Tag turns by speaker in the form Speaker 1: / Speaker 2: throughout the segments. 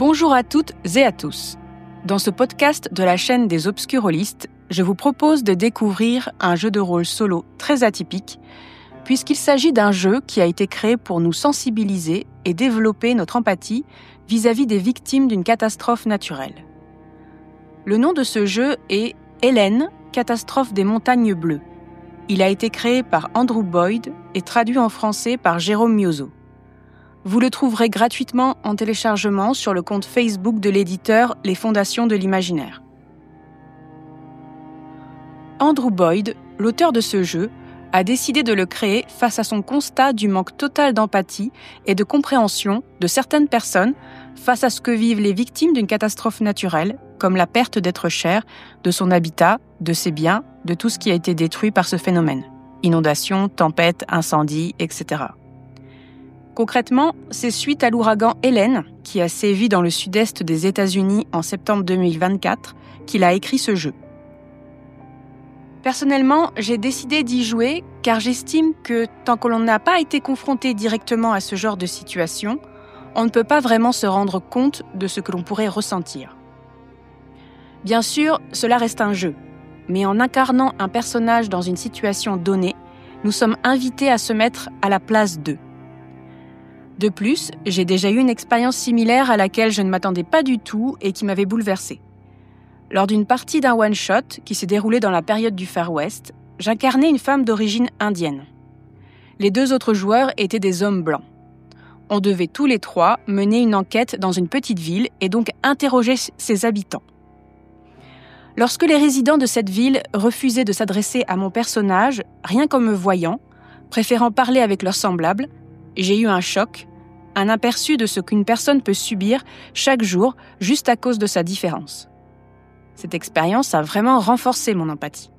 Speaker 1: Bonjour à toutes et à tous. Dans ce podcast de la chaîne des Obscurolistes, je vous propose de découvrir un jeu de rôle solo très atypique, puisqu'il s'agit d'un jeu qui a été créé pour nous sensibiliser et développer notre empathie vis-à-vis des victimes d'une catastrophe naturelle. Le nom de ce jeu est Hélène, catastrophe des montagnes bleues. Il a été créé par Andrew Boyd et traduit en français par Jérôme Miozo. Vous le trouverez gratuitement en téléchargement sur le compte Facebook de l'éditeur Les Fondations de l'Imaginaire. Andrew Boyd, l'auteur de ce jeu, a décidé de le créer face à son constat du manque total d'empathie et de compréhension de certaines personnes face à ce que vivent les victimes d'une catastrophe naturelle, comme la perte d'êtres chers, de son habitat, de ses biens, de tout ce qui a été détruit par ce phénomène. Inondations, tempêtes, incendies, etc. Concrètement, c'est suite à l'ouragan Hélène, qui a sévi dans le sud-est des États-Unis en septembre 2024, qu'il a écrit ce jeu. Personnellement, j'ai décidé d'y jouer car j'estime que tant que l'on n'a pas été confronté directement à ce genre de situation, on ne peut pas vraiment se rendre compte de ce que l'on pourrait ressentir. Bien sûr, cela reste un jeu, mais en incarnant un personnage dans une situation donnée, nous sommes invités à se mettre à la place d'eux. De plus, j'ai déjà eu une expérience similaire à laquelle je ne m'attendais pas du tout et qui m'avait bouleversée. Lors d'une partie d'un one-shot qui s'est déroulé dans la période du Far West, j'incarnais une femme d'origine indienne. Les deux autres joueurs étaient des hommes blancs. On devait tous les trois mener une enquête dans une petite ville et donc interroger ses habitants. Lorsque les résidents de cette ville refusaient de s'adresser à mon personnage, rien qu'en me voyant, préférant parler avec leurs semblables, j'ai eu un choc, un aperçu de ce qu'une personne peut subir chaque jour juste à cause de sa différence. Cette expérience a vraiment renforcé mon empathie.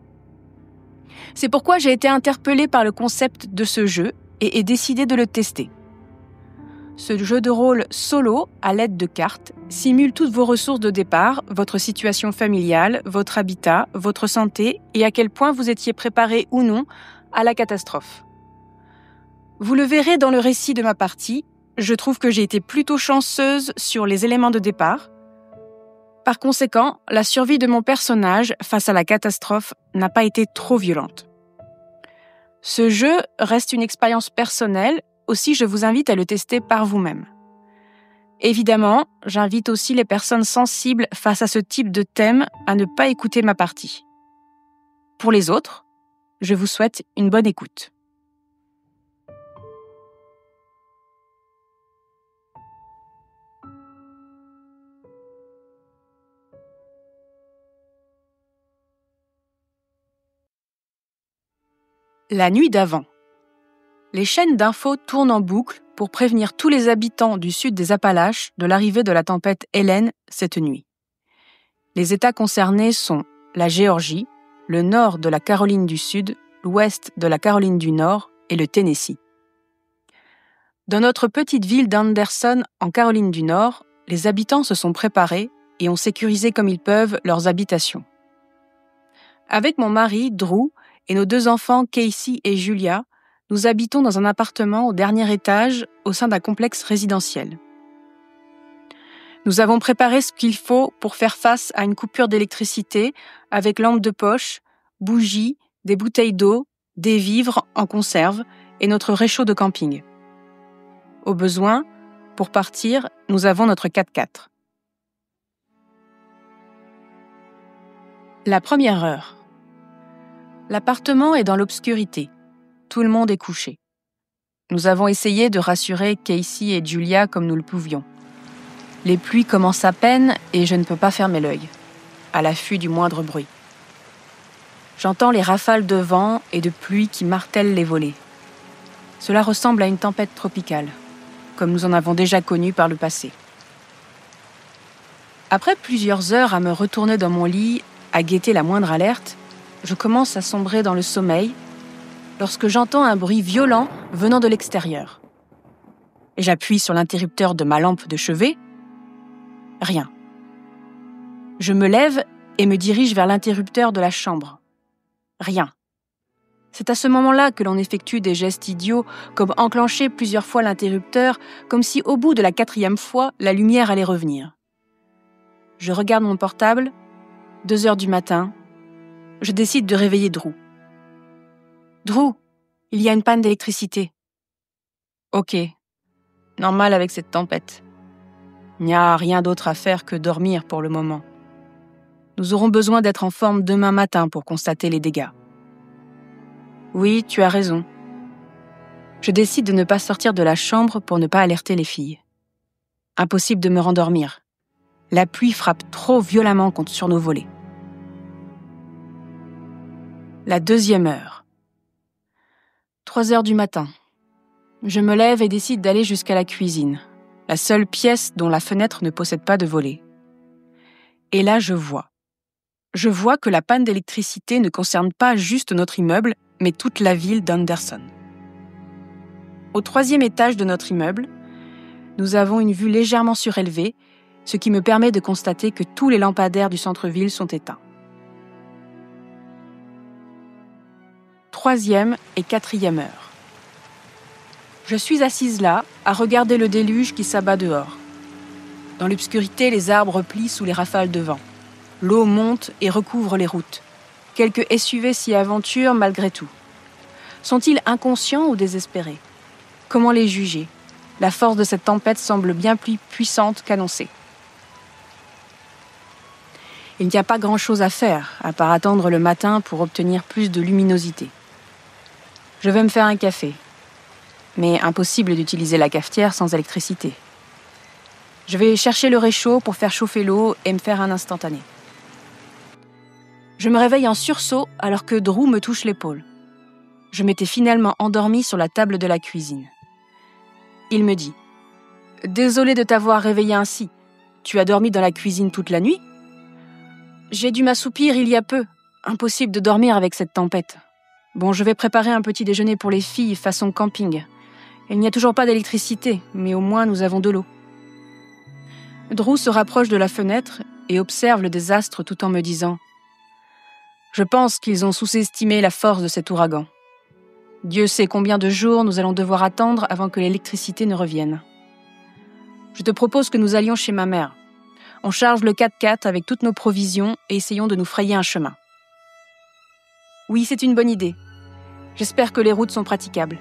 Speaker 1: C'est pourquoi j'ai été interpellée par le concept de ce jeu et ai décidé de le tester. Ce jeu de rôle solo, à l'aide de cartes, simule toutes vos ressources de départ, votre situation familiale, votre habitat, votre santé et à quel point vous étiez préparé ou non à la catastrophe. Vous le verrez dans le récit de ma partie, je trouve que j'ai été plutôt chanceuse sur les éléments de départ. Par conséquent, la survie de mon personnage face à la catastrophe n'a pas été trop violente. Ce jeu reste une expérience personnelle, aussi je vous invite à le tester par vous-même. Évidemment, j'invite aussi les personnes sensibles face à ce type de thème à ne pas écouter ma partie. Pour les autres, je vous souhaite une bonne écoute. La nuit d'avant. Les chaînes d'infos tournent en boucle pour prévenir tous les habitants du sud des Appalaches de l'arrivée de la tempête Hélène cette nuit. Les États concernés sont la Géorgie, le nord de la Caroline du Sud, l'ouest de la Caroline du Nord et le Tennessee. Dans notre petite ville d'Anderson, en Caroline du Nord, les habitants se sont préparés et ont sécurisé comme ils peuvent leurs habitations. Avec mon mari, Drew, et nos deux enfants, Casey et Julia, nous habitons dans un appartement au dernier étage au sein d'un complexe résidentiel. Nous avons préparé ce qu'il faut pour faire face à une coupure d'électricité avec lampe de poche, bougies, des bouteilles d'eau, des vivres en conserve et notre réchaud de camping. Au besoin, pour partir, nous avons notre 4x4. La première heure. L'appartement est dans l'obscurité. Tout le monde est couché. Nous avons essayé de rassurer Casey et Julia comme nous le pouvions. Les pluies commencent à peine et je ne peux pas fermer l'œil, à l'affût du moindre bruit. J'entends les rafales de vent et de pluie qui martèlent les volets. Cela ressemble à une tempête tropicale, comme nous en avons déjà connu par le passé. Après plusieurs heures à me retourner dans mon lit, à guetter la moindre alerte, je commence à sombrer dans le sommeil lorsque j'entends un bruit violent venant de l'extérieur. J'appuie sur l'interrupteur de ma lampe de chevet. Rien. Je me lève et me dirige vers l'interrupteur de la chambre. Rien. C'est à ce moment-là que l'on effectue des gestes idiots, comme enclencher plusieurs fois l'interrupteur, comme si au bout de la 4e fois, la lumière allait revenir. Je regarde mon portable, 2 heures du matin. Je décide de réveiller Drew. « Drew, il y a une panne d'électricité. » Ok, normal avec cette tempête. Il n'y a rien d'autre à faire que dormir pour le moment. Nous aurons besoin d'être en forme demain matin pour constater les dégâts. Oui, tu as raison. Je décide de ne pas sortir de la chambre pour ne pas alerter les filles. Impossible de me rendormir. La pluie frappe trop violemment sur nos volets. La 2e heure. 3 heures du matin. Je me lève et décide d'aller jusqu'à la cuisine, la seule pièce dont la fenêtre ne possède pas de volet. Et là, je vois. Je vois que la panne d'électricité ne concerne pas juste notre immeuble, mais toute la ville d'Henderson. Au 3e étage de notre immeuble, nous avons une vue légèrement surélevée, ce qui me permet de constater que tous les lampadaires du centre-ville sont éteints. 3e et 4e heure. Je suis assise là, à regarder le déluge qui s'abat dehors. Dans l'obscurité, les arbres plient sous les rafales de vent. L'eau monte et recouvre les routes. Quelques SUV s'y aventurent malgré tout. Sont-ils inconscients ou désespérés ? Comment les juger ? La force de cette tempête semble bien plus puissante qu'annoncée. Il n'y a pas grand-chose à faire, à part attendre le matin pour obtenir plus de luminosité. Je vais me faire un café. Mais impossible d'utiliser la cafetière sans électricité. Je vais chercher le réchaud pour faire chauffer l'eau et me faire un instantané. Je me réveille en sursaut alors que Drew me touche l'épaule. Je m'étais finalement endormie sur la table de la cuisine. Il me dit « Désolé de t'avoir réveillé ainsi. Tu as dormi dans la cuisine toute la nuit ?» J'ai dû m'assoupir il y a peu. Impossible de dormir avec cette tempête. Bon, je vais préparer un petit déjeuner pour les filles façon camping. Il n'y a toujours pas d'électricité, mais au moins nous avons de l'eau. Drew se rapproche de la fenêtre et observe le désastre tout en me disant « Je pense qu'ils ont sous-estimé la force de cet ouragan. Dieu sait combien de jours nous allons devoir attendre avant que l'électricité ne revienne. Je te propose que nous allions chez ma mère. On charge le 4x4 avec toutes nos provisions et essayons de nous frayer un chemin. » Oui, c'est une bonne idée. J'espère que les routes sont praticables.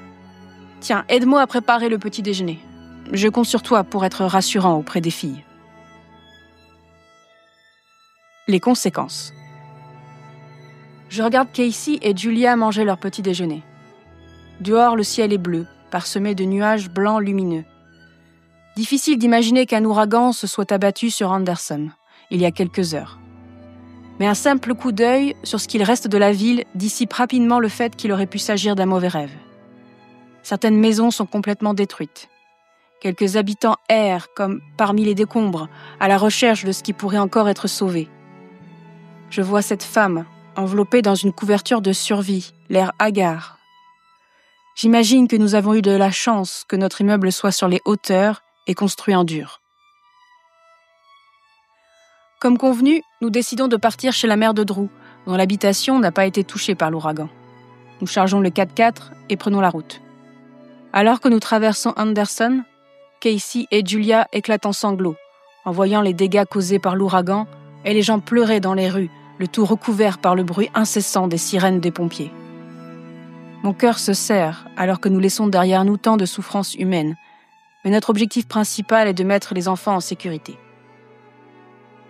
Speaker 1: Tiens, aide-moi à préparer le petit déjeuner. Je compte sur toi pour être rassurant auprès des filles. Les conséquences. Je regarde Casey et Julia manger leur petit déjeuner. Dehors, le ciel est bleu, parsemé de nuages blancs lumineux. Difficile d'imaginer qu'un ouragan se soit abattu sur Henderson, il y a quelques heures. Mais un simple coup d'œil sur ce qu'il reste de la ville dissipe rapidement le fait qu'il aurait pu s'agir d'un mauvais rêve. Certaines maisons sont complètement détruites. Quelques habitants errent, comme parmi les décombres, à la recherche de ce qui pourrait encore être sauvé. Je vois cette femme, enveloppée dans une couverture de survie, l'air hagard. J'imagine que nous avons eu de la chance que notre immeuble soit sur les hauteurs et construit en dur. Comme convenu, nous décidons de partir chez la mère de Drew, dont l'habitation n'a pas été touchée par l'ouragan. Nous chargeons le 4x4 et prenons la route. Alors que nous traversons Henderson, Casey et Julia éclatent en sanglots, en voyant les dégâts causés par l'ouragan et les gens pleurer dans les rues, le tout recouvert par le bruit incessant des sirènes des pompiers. Mon cœur se serre alors que nous laissons derrière nous tant de souffrances humaines, mais notre objectif principal est de mettre les enfants en sécurité.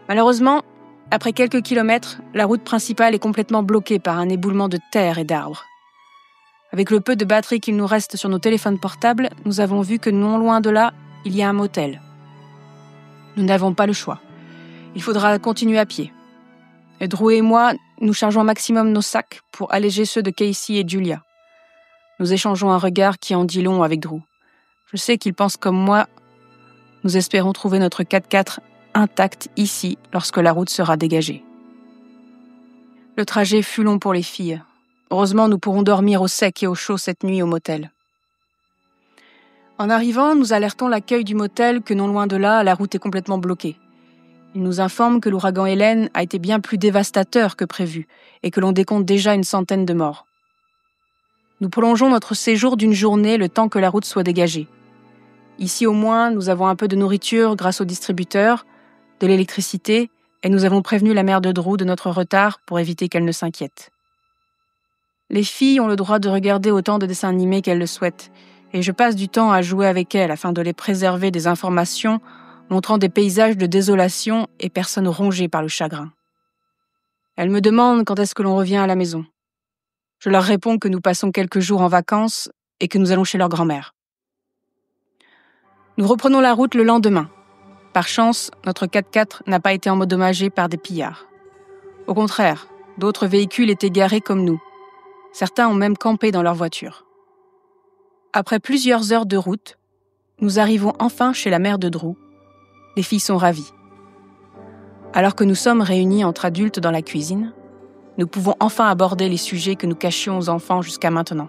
Speaker 1: Malheureusement, après quelques kilomètres, la route principale est complètement bloquée par un éboulement de terre et d'arbres. Avec le peu de batterie qu'il nous reste sur nos téléphones portables, nous avons vu que non loin de là, il y a un motel. Nous n'avons pas le choix. Il faudra continuer à pied. Et Drew et moi, nous chargeons au maximum nos sacs pour alléger ceux de Casey et Julia. Nous échangeons un regard qui en dit long avec Drew. Je sais qu'il pense comme moi. Nous espérons trouver notre 4x4 intact ici lorsque la route sera dégagée. Le trajet fut long pour les filles. Heureusement, nous pourrons dormir au sec et au chaud cette nuit au motel. En arrivant, nous alertons l'accueil du motel que non loin de là, la route est complètement bloquée. Il nous informe que l'ouragan Hélène a été bien plus dévastateur que prévu et que l'on décompte déjà une 100aine de morts. Nous prolongeons notre séjour d'une journée le temps que la route soit dégagée. Ici au moins, nous avons un peu de nourriture grâce au distributeur, de l'électricité, et nous avons prévenu la mère de Drew de notre retard pour éviter qu'elle ne s'inquiète. Les filles ont le droit de regarder autant de dessins animés qu'elles le souhaitent, et je passe du temps à jouer avec elles afin de les préserver des informations montrant des paysages de désolation et personnes rongées par le chagrin. Elles me demandent quand est-ce que l'on revient à la maison. Je leur réponds que nous passons quelques jours en vacances et que nous allons chez leur grand-mère. Nous reprenons la route le lendemain. Par chance, notre 4x4 n'a pas été endommagé par des pillards. Au contraire, d'autres véhicules étaient garés comme nous. Certains ont même campé dans leur voiture. Après plusieurs heures de route, nous arrivons enfin chez la mère de Drew. Les filles sont ravies. Alors que nous sommes réunis entre adultes dans la cuisine, nous pouvons enfin aborder les sujets que nous cachions aux enfants jusqu'à maintenant.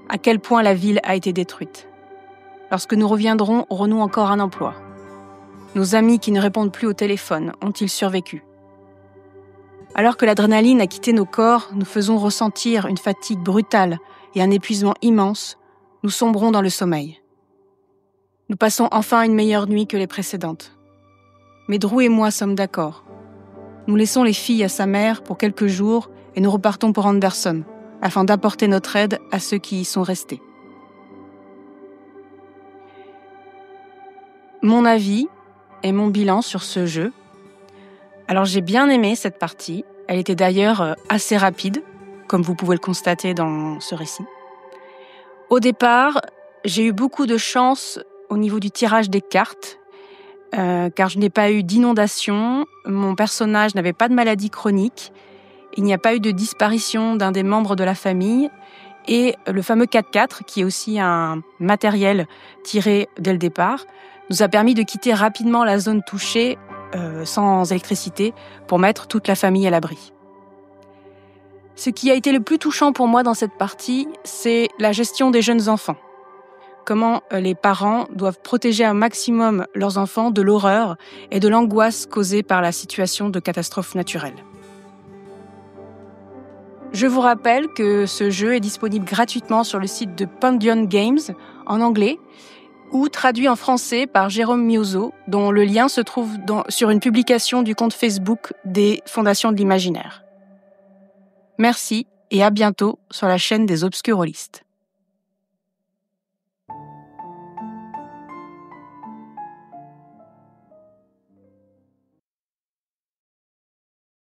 Speaker 1: À quel point la ville a été détruite. Lorsque nous reviendrons, aurons-nous encore un emploi? Nos amis qui ne répondent plus au téléphone ont-ils survécu? Alors que l'adrénaline a quitté nos corps, nous faisons ressentir une fatigue brutale et un épuisement immense, nous sombrons dans le sommeil. Nous passons enfin une meilleure nuit que les précédentes. Mais Drew et moi sommes d'accord. Nous laissons les filles à sa mère pour quelques jours et nous repartons pour Anderson, afin d'apporter notre aide à ceux qui y sont restés. Mon avis et mon bilan sur ce jeu. Alors j'ai bien aimé cette partie. Elle était d'ailleurs assez rapide, comme vous pouvez le constater dans ce récit. Au départ, j'ai eu beaucoup de chance au niveau du tirage des cartes, car je n'ai pas eu d'inondation, mon personnage n'avait pas de maladie chronique, il n'y a pas eu de disparition d'un des membres de la famille, et le fameux 4x4, qui est aussi un matériel tiré dès le départ, nous a permis de quitter rapidement la zone touchée sans électricité pour mettre toute la famille à l'abri. Ce qui a été le plus touchant pour moi dans cette partie, c'est la gestion des jeunes enfants. Comment les parents doivent protéger un maximum leurs enfants de l'horreur et de l'angoisse causée par la situation de catastrophe naturelle. Je vous rappelle que ce jeu est disponible gratuitement sur le site de Pandion Games en anglais ou traduit en français par Jérôme Miozo, dont le lien se trouve sur une publication du compte Facebook des Fondations de l'Imaginaire. Merci et à bientôt sur la chaîne des Obscurolistes.